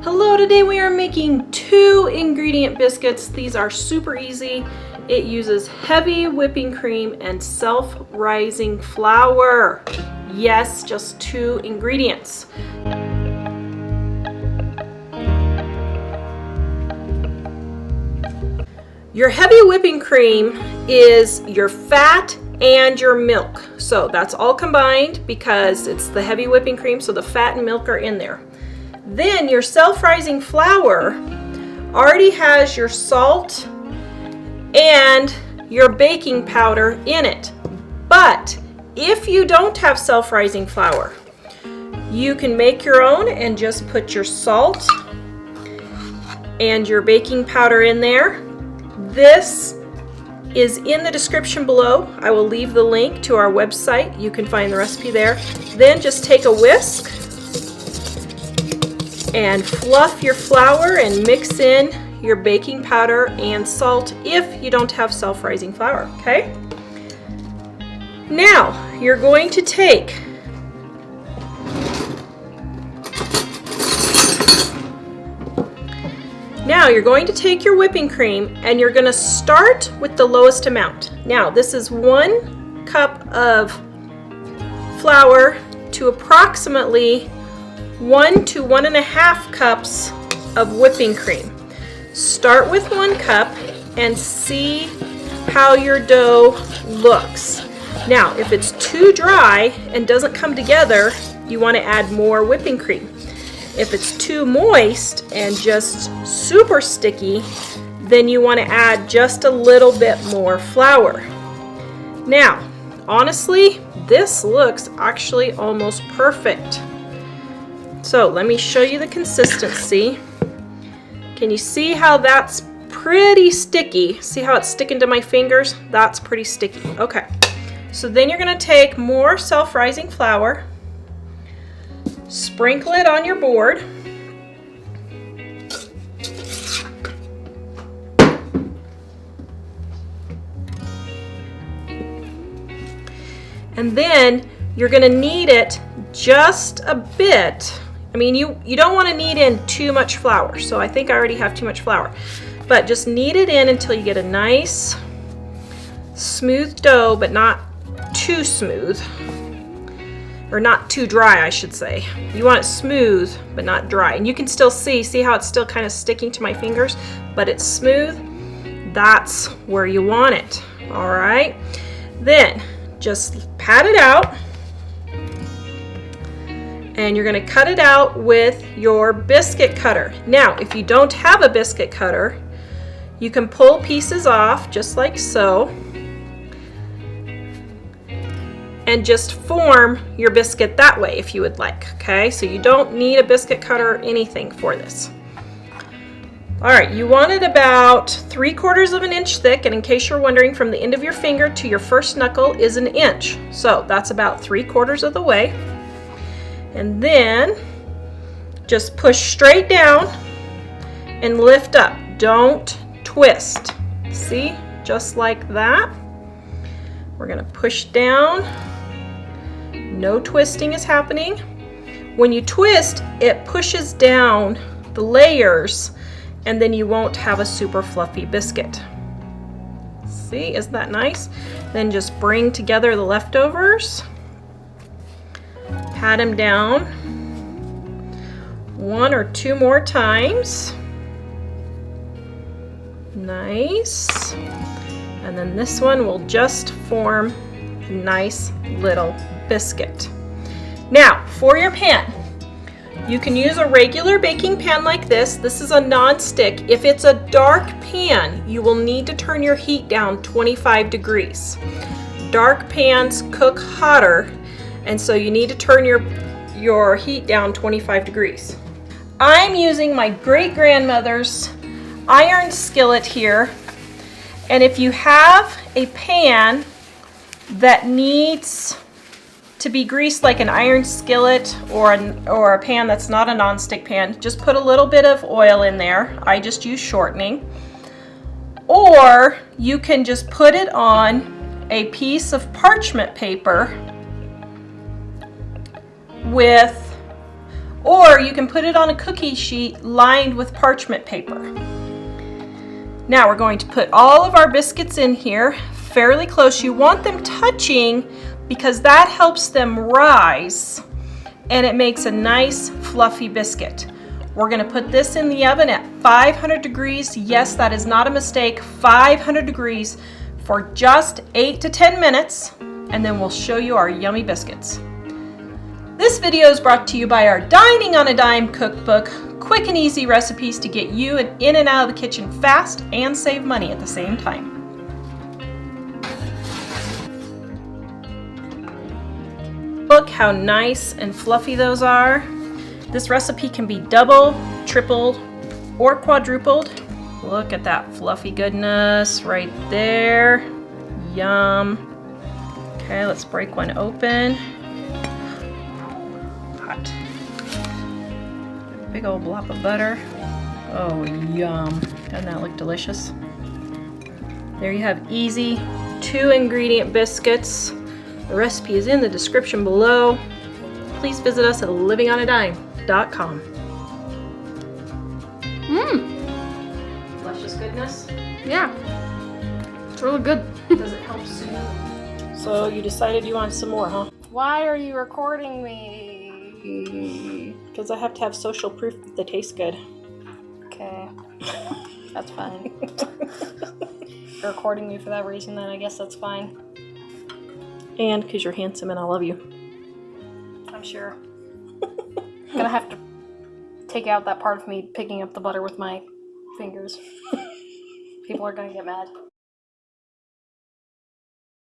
Hello, today we are making 2 ingredient biscuits. These are super easy. It uses heavy whipping cream and self-rising flour. Yes, just 2 ingredients. Your heavy whipping cream is your fat and your milk. So that's all combined because it's the heavy whipping cream, so the fat and milk are in there. Then your self-rising flour already has your salt and your baking powder in it. But if you don't have self-rising flour, you can make your own and just put your salt and your baking powder in there. This is in the description below. I will leave the link to our website. You can find the recipe there. Then just take a whisk and fluff your flour and mix in your baking powder and salt if you don't have self-rising flour, okay? Now, you're going to take your whipping cream and you're going to start with the lowest amount. Now, this is 1 cup of flour to approximately 1 to 1.5 cups of whipping cream. Start with 1 cup and see how your dough looks. Now, if it's too dry and doesn't come together, you want to add more whipping cream. If it's too moist and just super sticky, then you want to add just a little bit more flour. Now, honestly, this looks actually almost perfect. So let me show you the consistency. Can you see how that's pretty sticky? See how it's sticking to my fingers? That's pretty sticky. Okay, so then you're going to take more self-rising flour, sprinkle it on your board, and then you're going to knead it just a bit. I mean, you don't want to knead in too much flour, so I think I already have too much flour. But just knead it in until you get a nice smooth dough, but not too smooth. Or not too dry, I should say. You want it smooth, but not dry. And you can still see how it's still kind of sticking to my fingers, but it's smooth. That's where you want it, all right? Then just pat it out. And you're going to cut it out with your biscuit cutter. Now, if you don't have a biscuit cutter, you can pull pieces off just like so and just form your biscuit that way if you would like, okay? So you don't need a biscuit cutter or anything for this. All right, you want it about 3/4 of an inch thick, and in case you're wondering, from the end of your finger to your first knuckle is an inch. So that's about 3/4 of the way. And then just push straight down and lift up. Don't twist. See, just like that. We're gonna push down. No twisting is happening. When you twist, it pushes down the layers and then you won't have a super fluffy biscuit. See, isn't that nice? Then just bring together the leftovers. Pat them down 1 or 2 more times. Nice. And then this one will just form a nice little biscuit. Now, for your pan, you can use a regular baking pan like this. This is a non-stick. If it's a dark pan, you will need to turn your heat down 25 degrees. Dark pans cook hotter, and so you need to turn your heat down 25 degrees. I'm using my great-grandmother's iron skillet here, and if you have a pan that needs to be greased like an iron skillet or a pan that's not a non-stick pan, just put a little bit of oil in there. I just use shortening. Or you can just put it on a piece of parchment paper with Or you can put it on a cookie sheet lined with parchment paper. Now we're going to put all of our biscuits in here fairly close. You want them touching because that helps them rise and it makes a nice fluffy biscuit. We're going to put this in the oven at 500 degrees. Yes, that is not a mistake. 500 degrees for just 8 to 10 minutes, and then we'll show you our yummy biscuits. This video is brought to you by our Dining on a Dime cookbook, quick and easy recipes to get you in and out of the kitchen fast and save money at the same time. Look how nice and fluffy those are. This recipe can be double, tripled, or quadrupled. Look at that fluffy goodness right there. Yum. Okay, let's break one open. Hot. Big old blob of butter. Oh, yum. Doesn't that look delicious? There you have easy 2-ingredient biscuits. The recipe is in the description below. Please visit us at livingonadime.com. Delicious goodness. Yeah. It's really good. Does it help soothe? So you decided you want some more, huh? Why are you recording me? Because I have to have social proof that they taste good. Okay. That's fine. If you're recording me for that reason, then I guess that's fine. And because you're handsome and I love you. I'm sure. I'm gonna have to take out that part of me picking up the butter with my fingers. People are gonna get mad.